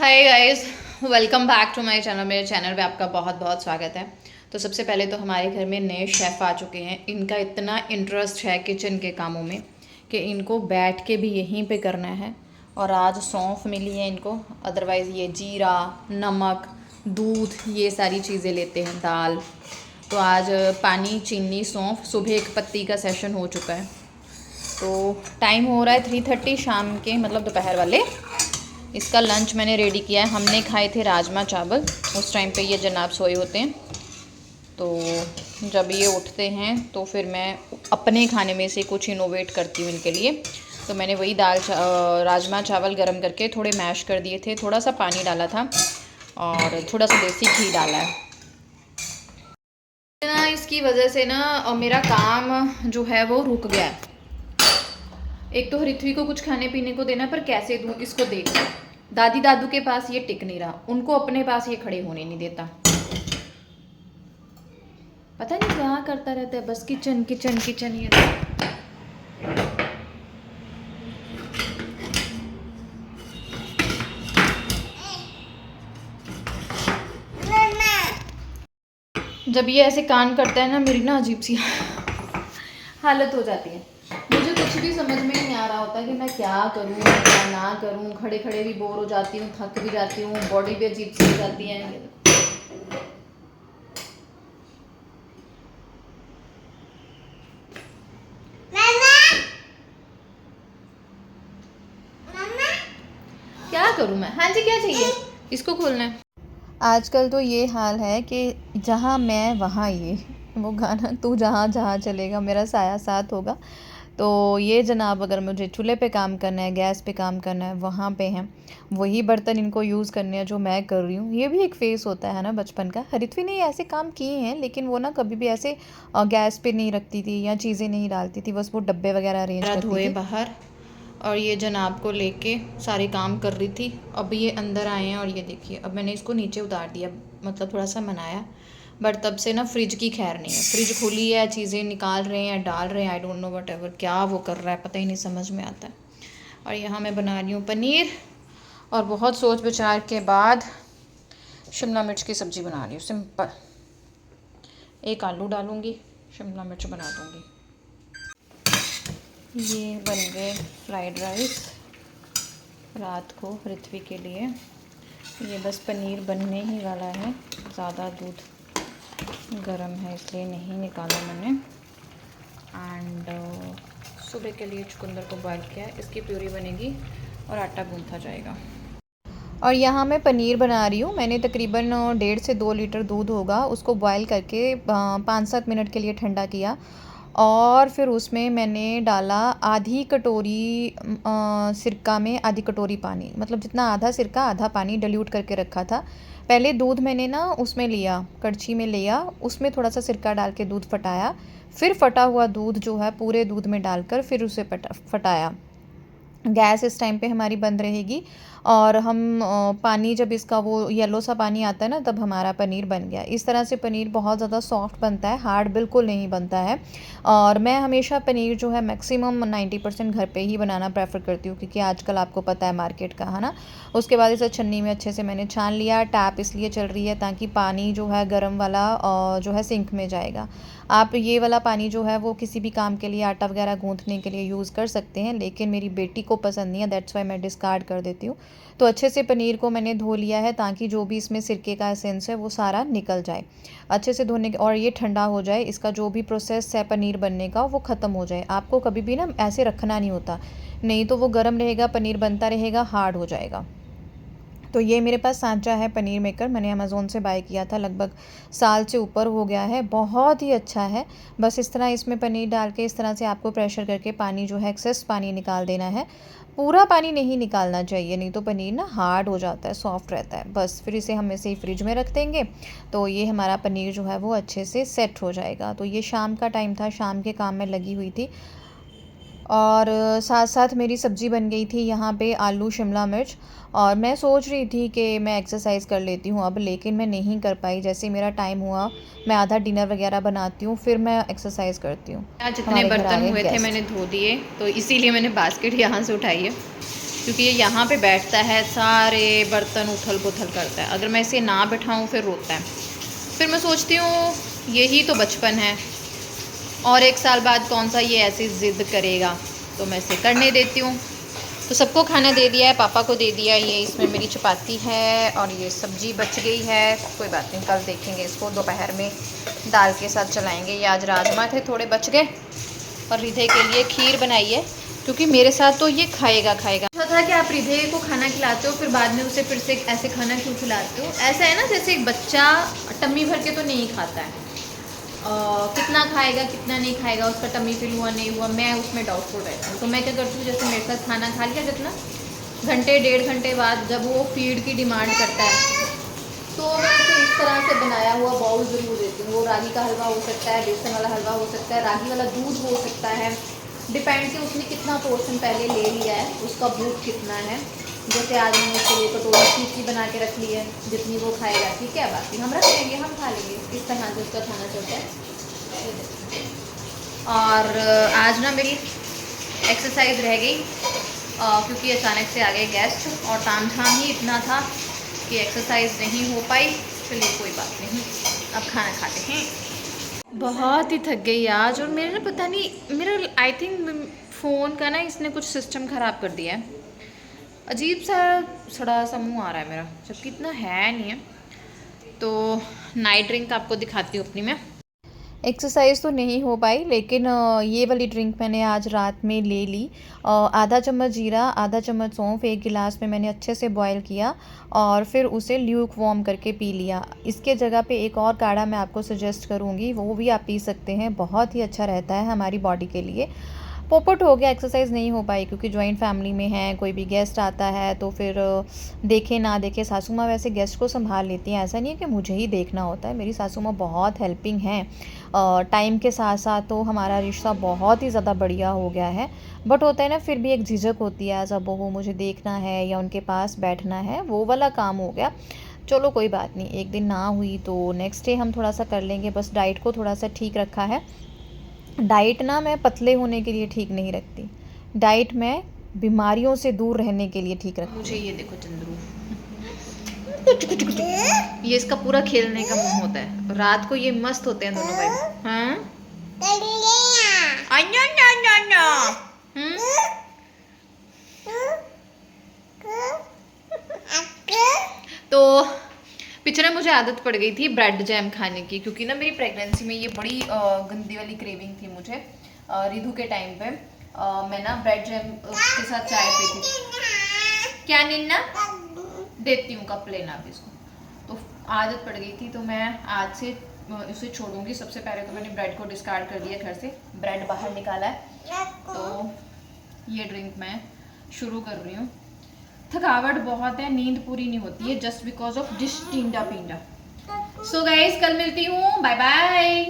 Hi guys, welcome back to my channel. मेरे channel पे आपका बहुत बहुत स्वागत है। तो सबसे पहले तो हमारे घर में नए शेफ़ आ चुके हैं। इनका इतना इंटरेस्ट है किचन के कामों में कि इनको बैठ के भी यहीं पे करना है। और आज सौंफ मिली है इनको, अदरवाइज़ ये जीरा, नमक, दूध, ये सारी चीज़ें लेते हैं, दाल। तो आज पानी, चीनी, सौंफ, सुबह एक पत्ती का सेशन हो चुका है। तो टाइम हो रहा है 3:30 शाम के, मतलब दोपहर वाले। इसका लंच मैंने रेडी किया है। हमने खाए थे राजमा चावल, उस टाइम पे ये जनाब सोए होते हैं। तो जब ये उठते हैं तो फिर मैं अपने खाने में से कुछ इनोवेट करती हूँ इनके लिए। तो मैंने वही राजमा चावल गरम करके थोड़े मैश कर दिए थे, थोड़ा सा पानी डाला था और थोड़ा सा देसी घी डाला है ना। इसकी वजह से ना मेरा काम जो है वो रुक गया है। एक तो ऋत्वी को कुछ खाने पीने को देना, पर कैसे दूँ इसको देखना। दादी दादू के पास ये टिक नहीं रहा, उनको अपने पास ये खड़े होने नहीं देता। पता नहीं क्या करता रहता है, बस किचन किचन किचन ये। जब ये ऐसे कान करता है ना, मेरी ना अजीब सी हालत हो जाती है। मुझे कुछ भी समझ में नहीं आ रहा होता कि मैं क्या करूँ क्या ना करूँ। खड़े खड़े भी बोर हो जाती हूँ, थक भी जाती हूँ, बॉडी भी अजीब सी हो जाती है। क्या करूँ मैं? हाँ जी, क्या चाहिए? इसको खोलना है। आजकल तो ये हाल है कि जहाँ मैं वहाँ ये, वो गाना, तू जहाँ जहाँ चलेगा मेरा साया साथ होगा। तो ये जनाब, अगर मुझे चूल्हे पे काम करना है, गैस पे काम करना है, वहाँ पे हैं वही बर्तन इनको यूज़ करने हैं जो मैं कर रही हूँ। ये भी एक फेस होता है ना बचपन का। हरित्वी ने ऐसे काम किए हैं, लेकिन वो ना कभी भी ऐसे गैस पे नहीं रखती थी या चीज़ें नहीं डालती थी, बस वो डब्बे वगैरह अरेंज करती थी। बाहर और ये जनाब को लेके सारे काम कर रही थी। अब ये अंदर आए हैं और ये देखिए, अब मैंने इसको नीचे उतार दिया, मतलब थोड़ा सा मनाया। बट तब से ना फ्रिज की खैर नहीं है। फ्रिज खुली है, चीज़ें निकाल रहे हैं, डाल रहे हैं, I don't know what ever क्या वो कर रहा है, पता ही नहीं समझ में आता है। और यहाँ मैं बना रही हूँ पनीर, और बहुत सोच विचार के बाद शिमला मिर्च की सब्ज़ी बना रही हूँ, सिंपल। एक आलू डालूँगी, शिमला मिर्च बना दूँगी। ये बन गए फ्राइड राइस रात को ऋत्वी के लिए। ये बस पनीर बनने ही वाला है, ज़्यादा दूध गर्म है इसलिए नहीं निकाला मैंने। एंड सुबह के लिए चुकंदर को बॉयल किया है, इसकी प्यूरी बनेगी और आटा गूंथा जाएगा। और यहाँ मैं पनीर बना रही हूँ। मैंने तकरीबन 1.5 से 2 लीटर दूध होगा, उसको बॉयल करके 5-7 मिनट के लिए ठंडा किया। और फिर उसमें मैंने डाला आधी कटोरी सिरका में आधी कटोरी पानी, मतलब जितना आधा सिरका आधा पानी डिल्यूट करके रखा था। पहले दूध मैंने ना उसमें लिया, कड़छी में लिया, उसमें थोड़ा सा सिरका डाल के दूध फटाया। फिर फटा हुआ दूध जो है पूरे दूध में डालकर फिर उसे फटाया। गैस इस टाइम पे हमारी बंद रहेगी। और हम पानी, जब इसका वो येलो सा पानी आता है ना, तब हमारा पनीर बन गया। इस तरह से पनीर बहुत ज़्यादा सॉफ्ट बनता है, हार्ड बिल्कुल नहीं बनता है। और मैं हमेशा पनीर जो है मैक्सिमम 90% घर पे ही बनाना प्रेफर करती हूँ, क्योंकि आजकल आपको पता है मार्केट का, है ना। उसके बाद इसे छन्नी में अच्छे से मैंने छान लिया। टैप इसलिए चल रही है ताकि पानी जो है गर्म वाला जो है सिंक में जाएगा। आप ये वाला पानी जो है वो किसी भी काम के लिए, आटा वगैरह गूँथने के लिए यूज़ कर सकते हैं, लेकिन मेरी बेटी को पसंद नहीं है, दैट्स वाई मैं डिस्कार्ड कर देती हूँ। तो अच्छे से पनीर को मैंने धो लिया है ताकि जो भी इसमें सिरके का एसेंस है वो सारा निकल जाए। अच्छे से धोने के, और ये ठंडा हो जाए, इसका जो भी प्रोसेस है पनीर बनने का वो ख़त्म हो जाए। आपको कभी भी ना ऐसे रखना नहीं होता, नहीं तो वो गर्म रहेगा, पनीर बनता रहेगा, हार्ड हो जाएगा। तो ये मेरे पास सांचा है पनीर मेकर, मैंने अमेज़ोन से बाय किया था, लगभग साल से ऊपर हो गया है, बहुत ही अच्छा है। बस इस तरह इसमें पनीर डाल के इस तरह से आपको प्रेशर करके पानी जो है, एक्सेस पानी निकाल देना है। पूरा पानी नहीं निकालना चाहिए, नहीं तो पनीर ना हार्ड हो जाता है, सॉफ्ट रहता है। बस फिर इसे हम ऐसे ही फ्रिज में रख देंगे, तो ये हमारा पनीर जो है वो अच्छे से सेट हो जाएगा। तो ये शाम का टाइम था, शाम के काम में लगी हुई थी। और साथ साथ मेरी सब्ज़ी बन गई थी यहाँ पे, आलू शिमला मिर्च। और मैं सोच रही थी कि मैं एक्सरसाइज़ कर लेती हूँ अब, लेकिन मैं नहीं कर पाई। जैसे मेरा टाइम हुआ, मैं आधा डिनर वगैरह बनाती हूँ, फिर मैं एक्सरसाइज़ करती हूँ। आज जितने बर्तन हुए थे मैंने धो दिए, तो इसीलिए मैंने बास्केट यहाँ से उठाई है। क्योंकि ये यहाँ पे बैठता है, सारे बर्तन उथल पुथल करता है। अगर मैं इसे ना बिठाऊँ फिर रोता है। फिर मैं सोचती हूँ यही तो बचपन है, और 1 साल बाद कौन सा ये ऐसी ज़िद करेगा, तो मैं इसे करने देती हूँ। तो सबको खाना दे दिया है, पापा को दे दिया। ये इसमें मेरी चपाती है और ये सब्ज़ी बच गई है, कोई बात नहीं, कल देखेंगे इसको, दोपहर में दाल के साथ चलाएंगे। ये आज राजमा थे, थोड़े बच गए। और रिधे के लिए खीर बनाई है, क्योंकि मेरे साथ तो ये खाएगा। अच्छा था कि आप रिधे को खाना खिलाते हो, फिर बाद में उसे फिर से ऐसे खाना क्यों खिलाते हो? ऐसा है ना, जैसे एक बच्चा टम्मी भर के तो नहीं खाता है, कितना खाएगा कितना नहीं खाएगा, उसका टमी फिल हुआ नहीं हुआ, मैं उसमें डाउटफुल रहता हूँ। तो मैं क्या करती हूँ, जैसे मेरे साथ खाना खा लिया जितना घंटे 1.5 घंटे बाद जब वो फीड की डिमांड करता है, तो मैं उसे इस तरह से बनाया हुआ बाउल ज़रूर देती हूँ। वो रागी का हलवा हो सकता है, बेसन वाला हलवा हो सकता है, रागी वाला दूध हो सकता है, डिपेंड कि उसने कितना पोर्शन पहले ले लिया है, उसका भूख कितना है। जैसे आज मैंने उसके लिए कटोरी सूप की बना के रख ली है, जितनी वो खाएगा ठीक है, बाकी हम रख लेंगे, हम खा लेंगे, इस तरह से उसका खाना चलता है। और आज ना मेरी एक्सरसाइज रह गई, क्योंकि अचानक से आ गए गेस्ट और तामझाम ही इतना था कि एक्सरसाइज नहीं हो पाई। चलिए कोई बात नहीं, अब खाना खाते हैं। बहुत ही थक गई आज, और मेरे ना पता नहीं, मेरा आई थिंक फ़ोन का ना इसने कुछ सिस्टम ख़राब कर दिया है। अजीब सा सड़ा सा मुँह आ रहा है मेरा, जबकि इतना है नहीं है। तो नाइट ड्रिंक आपको दिखाती हूँ अपनी मैं। एक्सरसाइज तो नहीं हो पाई, लेकिन ये वाली ड्रिंक मैंने आज रात में ले ली। आधा चम्मच जीरा, आधा चम्मच सौंफ, 1 गिलास में मैंने अच्छे से बॉयल किया और फिर उसे ल्यूक वार्म करके पी लिया। इसके जगह पे एक और काढ़ा मैं आपको सजेस्ट करूँगी, वो भी आप पी सकते हैं, बहुत ही अच्छा रहता है हमारी बॉडी के लिए। पोपट हो गया, एक्सरसाइज नहीं हो पाई क्योंकि जॉइंट फैमिली में है, कोई भी गेस्ट आता है तो फिर देखे ना देखे, सासू माँ वैसे गेस्ट को संभाल लेती हैं, ऐसा नहीं है कि मुझे ही देखना होता है, मेरी सासू माँ बहुत हेल्पिंग हैं। टाइम के साथ साथ तो हमारा रिश्ता बहुत ही ज़्यादा बढ़िया हो गया है, बट होता है ना, फिर भी एक झिझक होती है, एज अ बहू मुझे देखना है या उनके पास बैठना है, वो वाला काम हो गया। चलो कोई बात नहीं, एक दिन ना हुई तो नेक्स्ट डे हम थोड़ा सा कर लेंगे। बस डाइट को थोड़ा सा ठीक रखा है। डाइट ना मैं पतले होने के लिए ठीक नहीं रखती, डाइट मैं बीमारियों से दूर रहने के लिए ठीक रखती। मुझे ये देखो चंद्रू, ये इसका पूरा खेलने का मुंह होता है, रात को ये मस्त होते हैं दोनों भाई। हाँ तो पिछले मुझे आदत पड़ गई थी ब्रेड जैम खाने की, क्योंकि ना मेरी प्रेगनेंसी में ये बड़ी गंदी वाली क्रेविंग थी मुझे। रिधु के टाइम पे मैं ना ब्रेड जैम के साथ चाय पीती थी। क्या निन्ना देती हूँ, कप लेना अब इसको। तो आदत पड़ गई थी, तो मैं आज से इसे छोड़ूंगी। सबसे पहले तो मैंने ब्रेड को डिस्कार्ड कर दिया, घर से ब्रेड बाहर निकाला है। तो ये ड्रिंक मैं शुरू कर रही हूँ। थकावट बहुत है, नींद पूरी नहीं होती है, जस्ट बिकॉज ऑफ डिश टिंडा पिंडा। सो गाइस, कल मिलती हूँ, बाय बाय।